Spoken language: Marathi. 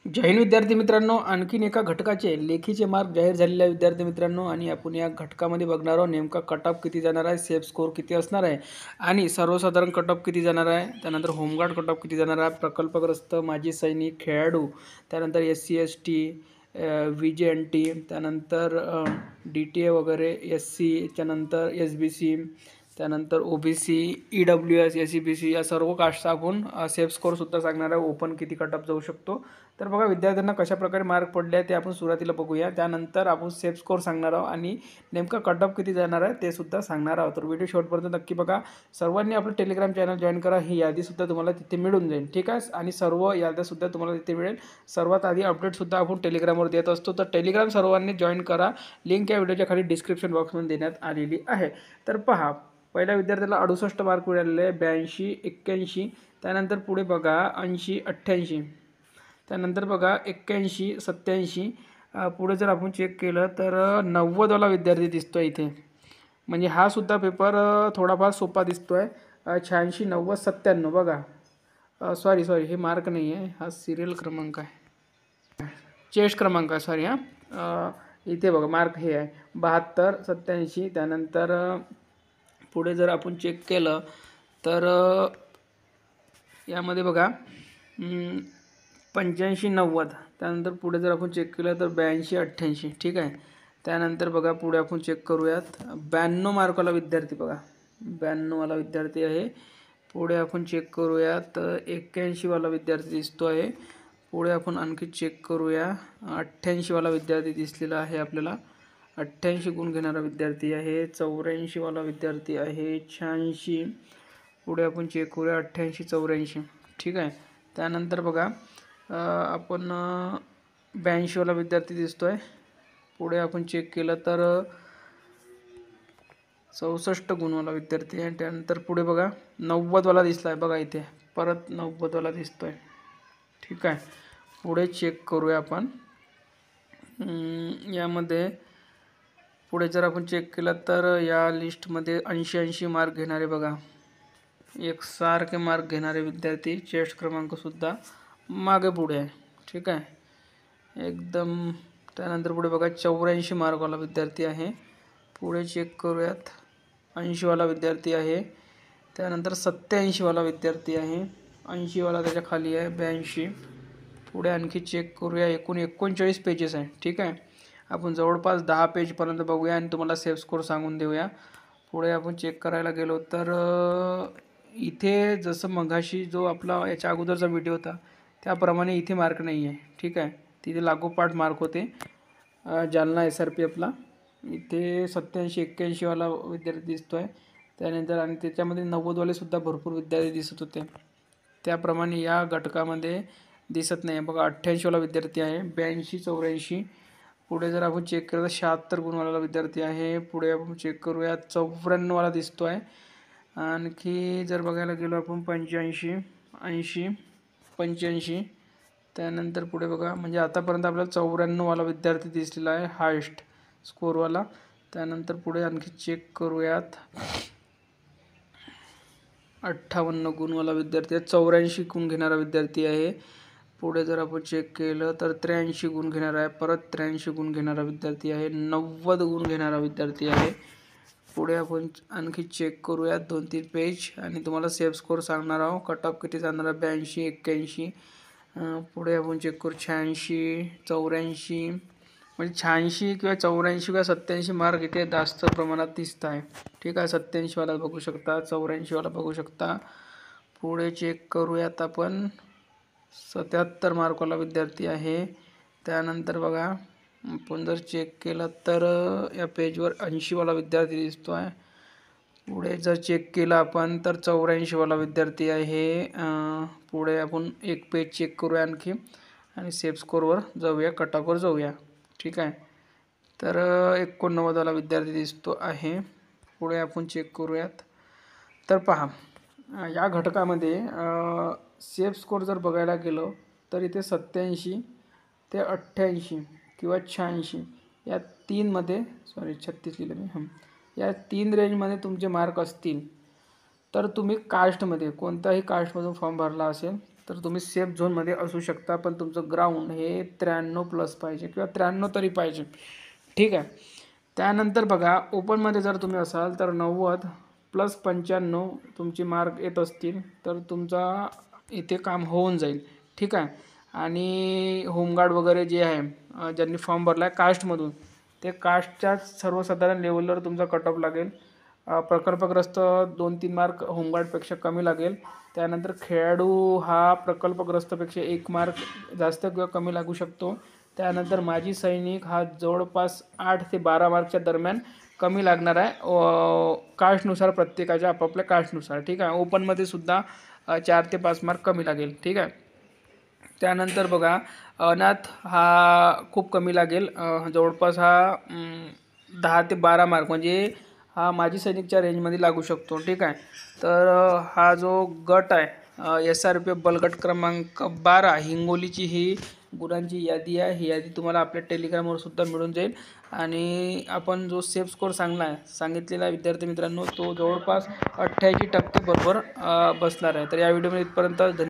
जय हिंद विद्यार्थी मित्रांनो, आणखीन एका घटकाचे लेखीचे मार्क जाहीर झालेले आहे विद्यार्थी मित्रांनो. आणि आपण या घटकामध्ये बघणार आहोत नेमका कट ऑफ किती जाणार आहे, सेफ स्कोर किती असणार आहे आणि सर्वसाधारण कट ऑफ किती जाणार आहे, त्यानंतर होमगार्ड कट ऑफ किती जाणार आहे, प्रकल्पग्रस्त, माजी सैनिक, खेळाडू, त्यानंतर SC ST, VJNT, त्यानंतर DTA वगैरे, SC, त्यानंतर SBC, त्यानंतर OBC, EWS, SEBC या सर्व कास्टचा आपण सेफ स्कोरसुद्धा सांगणार आहे. ओपन किती कट ऑफ जाऊ शकतो. तर बघा विद्यार्थ्यांना कशा प्रकारे मार्क पडले आहे ते आपण सुरुवातीला बघूया. त्यानंतर आपण सेफ स्कोर सांगणार आहोत आणि नेमका कट ऑफ किती जाणार आहे ते सुद्धा सांगणार आहोत. तर व्हिडिओ शेवटपर्यंत नक्की बघा. सर्वांनी आपलं टेलिग्राम चॅनल जॉईन करा. ही यादीसुद्धा तुम्हाला तिथे मिळून जाईल, ठीक आहे. आणि सर्व याद्यासुद्धा तुम्हाला तिथे मिळेल. सर्वात आधी अपडेटसुद्धा आपण टेलिग्रामवर देत असतो. तर टेलिग्राम सर्वांनी जॉईन करा. लिंक या व्हिडिओच्या खाली डिस्क्रिप्शन बॉक्समध्ये देण्यात आलेली आहे. तर पहा, पहिल्या विद्यार्थ्याला 68 मार्क मिळालेले आहे, 82, 81. त्यानंतर पुढे बघा 80, 88. त्यानंतर बघा 81, 87. पुढे जर आपण चेक केलं तर 90वाला विद्यार्थी दिसतो आहे इथे. म्हणजे हा सुद्धा पेपर थोडाफार सोपा दिसतो आहे. 86, 90, 97 बघा. सॉरी हे मार्क नाही आहे, हा सिरियल क्रमांक आहे, चेस्ट क्रमांक आहे, सॉरी. इथे बघा मार्क हे आहे 72, 87. त्यानंतर पुढे जर आपण चेक केलं तर यामध्ये बघा 85, 90. त्यानंतर पुढे जर आपण चेक केलं तर 82, 88, ठीक आहे. त्यानंतर बघा पुढे आपण चेक करूयात 92 मार्कवाला विद्यार्थी बघा, 92वाला विद्यार्थी आहे. पुढे आपण चेक करूयात 81वाला विद्यार्थी दिसतो आहे. पुढे आपण आणखी चेक करूया 88वाला विद्यार्थी दिसलेला आहे आपल्याला. 88 गुण घेणारा विद्यार्थी आहे. 84वाला विद्यार्थी आहे. 86. पुढे आपण चेक करूया 88, 84, ठीक आहे. त्यानंतर बघा आपण 82वाला विद्यार्थी दिसतो आहे. पुढे आपण चेक केलं तर 64 गुणवाला विद्यार्थी आहे. त्यानंतर पुढे बघा 90वाला दिसला आहे बघा, इथे परत 90वाला दिसतो आहे, ठीक आहे. पुढे चेक करूया आपण यामध्ये. पुढे जर आपण चेक केलं तर या लिस्टमध्ये 80 मार्क घेणारे बघा, एकसारखे मार्क घेणारे विद्यार्थी, चेस्ट क्रमांकसुद्धा मागे पुढे आहे, ठीक आहे एकदम. त्यानंतर पुढे बघा 84 मार्कवाला विद्यार्थी आहे. पुढे चेक करूयात 80वाला विद्यार्थी आहे. त्यानंतर 87वाला विद्यार्थी आहे. 80वाला त्याच्या खाली आहे 82. पुढे आणखी चेक करूया. एकूण 39 पेजेस आहे, ठीक आहे. आपण जवळपास 10 पेजपर्यंत बघूया आणि तुम्हाला सेफ स्कोर सांगून देऊया. पुढे आपण चेक करायला गेलो तर इथे जसं मगाशी जो आपला याच्या अगोदरचा व्हिडिओ होता त्याप्रमाणे इथे मार्क नाही आहे, ठीक आहे. तिथे लागोपाठ मार्क होते. जालना SRP आपला इथे 87, 81वाला विद्यार्थी दिसतो आहे. त्यानंतर आणि त्याच्यामध्ये 90वाले सुद्धा भरपूर विद्यार्थी दिसत होते, त्याप्रमाणे या घटकामध्ये दिसत नाही बघा. 88वाला विद्यार्थी आहे. 82, 84. पुढे जर आपण चेक केलं तर 76 गुणवाला विद्यार्थी आहे. पुढे आपण चेक करूया 94वाला दिसतो आहे. आणखी जर बघायला गेलो आपण 85, 80, 85. त्यानंतर पुढे बघा म्हणजे आतापर्यंत आपल्याला 94वाला विद्यार्थी दिसलेला आहे हायेस्ट स्कोरवाला. त्यानंतर पुढे आणखी चेक करूयात 58 गुणवाला विद्यार्थी आहे. 84 गुण घेणारा विद्यार्थी आहे. पुढे जर आपण चेक केलं तर 83 गुण घेणारा आहे. परत 83 गुण घेणारा विद्यार्थी आहे. 90 गुण घेणारा विद्यार्थी आहे. पुढे आपण आणखी चेक करूयात 2-3 पेज आणि तुम्हाला सेफ स्कोर सांगणार आहोत. कट ऑफ किती जाणार आहे 82, 81. पुढे आपण चेक करू 86, 84. म्हणजे 86 किंवा 84 किंवा 87 मार्क इथे जास्त प्रमाणात दिसत आहे, ठीक आहे. 87वाला बघू शकता, 84वाला बघू शकता. पुढे चेक करूयात आपण 77 मार्कवाला विद्यार्थी आहे. त्यानंतर बघा आपण जर चेक केलं तर या पेजवर 80वाला विद्यार्थी दिसतो आहे. पुढे जर चेक केलं आपण तर 84वाला विद्यार्थी आहे. पुढे आपण एक पेज चेक करूया आणखी आणि सेफ स्कोरवर जाऊया, कट ऑफवर जाऊया, ठीक आहे. तर 89वाला विद्यार्थी दिसतो आहे. पुढे आपण चेक करूयात. तर पहा या घटकामध्ये सेफ स्कोर जर बघायला गेलो तर इथे 87 ते 88 किंवा 86 या 3मध्ये, सॉरी 36 लिहिलं मी, या 3 रेंजमध्ये तुमचे मार्क असतील तर तुम्ही कास्टमध्ये कोणत्याही कास्टमधून फॉर्म भरला असेल तर तुम्ही सेफ झोनमध्ये असू शकता, पण तुमचं ग्राउंड हे 93+ पाहिजे किंवा 93 तरी पाहिजे, ठीक आहे. त्यानंतर बघा ओपनमध्ये जर तुम्ही असाल तर 90+95 तुमचे मार्क येत असतील तर तुमचा इथे काम होऊन जाईल, ठीक आहे. आणि होमगार्ड वगैरे जे आहे ज्यांनी फॉर्म भरला आहे कास्टमधून, ते कास्टच्या सर्वसाधारण लेवलवर तुमचा कट ऑफ लागेल. प्रकल्पग्रस्त 2-3 मार्क होमगार्डपेक्षा कमी लागेल. त्यानंतर खेळाडू हा प्रकल्पग्रस्तपेक्षा 1 मार्क जास्त किंवा कमी लागू शकतो. त्यानंतर माजी सैनिक हा जवळपास 8 ते 12 मार्कच्या दरम्यान कमी लागणार आहे, कास्टनुसार, प्रत्येकाच्या आपापल्या कास्टनुसार, ठीक आहे. ओपनमध्ये सुद्धा 4 ते 5 मार्क कमी लागेल, ठीक आहे. त्यानंतर बघा अनाथ हा खूप कमी लागेल, जवळपास हा 10 ते 12 मार्क, म्हणजे हा माजी सैनिकच्या रेंजमध्ये लागू शकतो, ठीक आहे. तर हा जो गट आहे SRPF बलगट क्रमांक 12 हिंगोलीची ही गुणांची यादी आहे. ही यादी तुम्हाला आपल्या टेलिग्रामवर सुद्धा मिळून जाईल. आणि आपण जो सेफ स्कोर सांगितलेला विद्यार्थी मित्रांनो, तो जवळपास 88% बरोबर बसणार आहे. तर या व्हिडिओमध्ये इथपर्यंत